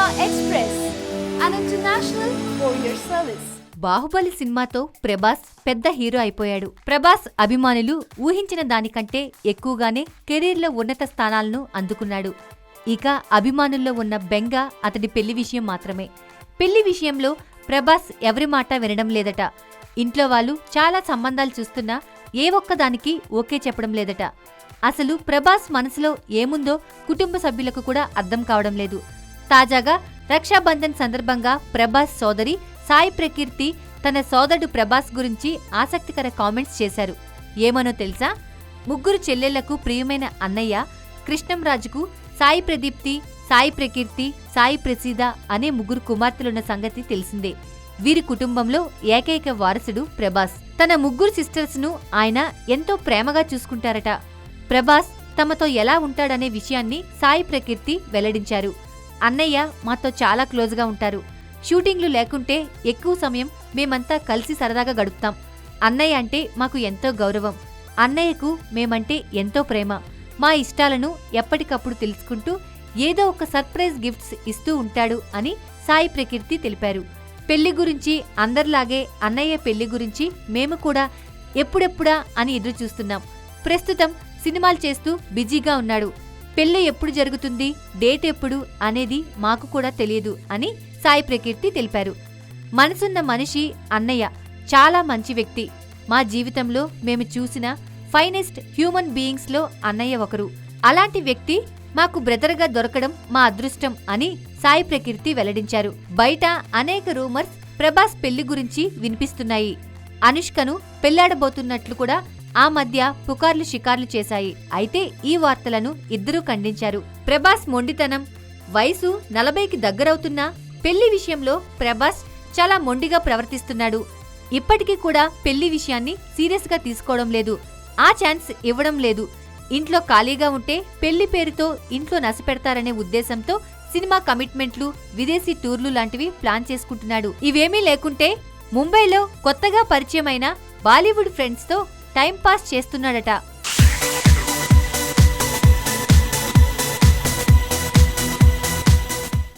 Express, an international courier service. Baahubali సినిమాతో ప్రభాస్ పెద్ద hero అయిపోయాడు. ప్రభాస్ అభిమానులు ఊహించిన దానికంటే ఎక్కువగానే కెరీర్లో ఉన్నత స్థానాలను అందుకున్నాడు. ఇక అభిమానుల్లో ఉన్న బెంగ అతడి పెళ్లి విషయం మాత్రమే. పెళ్లి విషయంలో ప్రభాస్ ఎవరి మాట వినడం లేదట. ఇంట్లో వాళ్ళు చాలా సంబంధాలు చూస్తున్నా ఏ ఒక్కదానికి ఓకే చెప్పడం లేదట. అసలు ప్రభాస్ మనసులో ఏముందో కుటుంబ సభ్యులకు కూడా అర్థం కావడం లేదు. తాజాగా రక్షాబంధన్ సందర్భంగా ప్రభాస్ సోదరి సాయి ప్రకీర్తి తన సోదరుడు ప్రభాస్ గురించి ఆసక్తికర కామెంట్స్ చేశారు. ఏమనో తెలుసా? ముగ్గురు చెల్లెళ్లకు ప్రియమైన అన్నయ్య కృష్ణంరాజుకు సాయి ప్రదీప్తి, సాయి ప్రకీర్తి, సాయి ప్రసీద అనే ముగ్గురు కుమార్తెలున్న సంగతి తెలిసిందే. వీరి కుటుంబంలో ఏకైక వారసుడు ప్రభాస్. తన ముగ్గురు సిస్టర్స్ ను ఆయన ఎంతో ప్రేమగా చూసుకుంటారట. ప్రభాస్ తమతో ఎలా ఉంటాడనే విషయాన్ని సాయి ప్రకీర్తి వెల్లడించారు. అన్నయ్య మాతో చాలా క్లోజ్గా ఉంటారు. షూటింగ్లు లేకుంటే ఎక్కువ సమయం మేమంతా కలిసి సరదాగా గడుపుతాం. అన్నయ్య అంటే మాకు ఎంతో గౌరవం. అన్నయ్యకు మేమంటే ఎంతో ప్రేమ. మా ఇష్టాలను ఎప్పటికప్పుడు తెలుసుకుంటూ ఏదో ఒక సర్ప్రైజ్ గిఫ్ట్స్ ఇస్తూ ఉంటాడు అని సాయి ప్రకీర్తి తెలిపారు. పెళ్లి గురించి అందరిలాగే అన్నయ్య పెళ్లి గురించి మేము కూడా ఎప్పుడెప్పుడా అని ఎదురు చూస్తున్నాం. ప్రస్తుతం సినిమాలు చేస్తూ బిజీగా ఉన్నాడు. పెళ్లి ఎప్పుడు జరుగుతుంది, డేట్ ఎప్పుడు అనేది మాకు కూడా తెలియదు అని సాయి ప్రకీర్తి తెలిపారు. మనసున్న మనిషి అన్నయ్య, చాలా మంచి వ్యక్తి. మా జీవితంలో మేము చూసిన ఫైనెస్ట్ హ్యూమన్ బీయింగ్స్లో అన్నయ్య ఒకరు. అలాంటి వ్యక్తి మాకు బ్రదర్గా దొరకడం మా అదృష్టం అని సాయి ప్రకీర్తి వెల్లడించారు. బయట అనేక రూమర్స్ ప్రభాస్ పెళ్లి గురించి వినిపిస్తున్నాయి. అనుష్కను పెళ్లాడబోతున్నట్లు కూడా ఆ మధ్య పుకార్లు షికార్లు చేశాయి. అయితే ఈ వార్తలను ఇద్దరూ ఖండించారు. ప్రభాస్ మొండితనం, వయసు 40కి దగ్గరవుతున్నా పెళ్లి విషయంలో ప్రభాస్ చాలా మొండిగా ప్రవర్తిస్తున్నాడు. ఇప్పటికీ కూడా పెళ్లి విషయాన్ని సీరియస్ గా తీసుకోవడం లేదు. ఆ ఛాన్స్ ఇవ్వడం లేదు. ఇంట్లో ఖాళీగా ఉంటే పెళ్లి పేరుతో ఇంట్లో నసపెడతారనే ఉద్దేశంతో సినిమా కమిట్మెంట్లు, విదేశీ టూర్లు లాంటివి ప్లాన్ చేసుకుంటున్నాడు. ఇవేమీ లేకుంటే ముంబైలో కొత్తగా పరిచయమైన బాలీవుడ్ ఫ్రెండ్స్ తో టైం పాస్ చేస్తున్నాడట.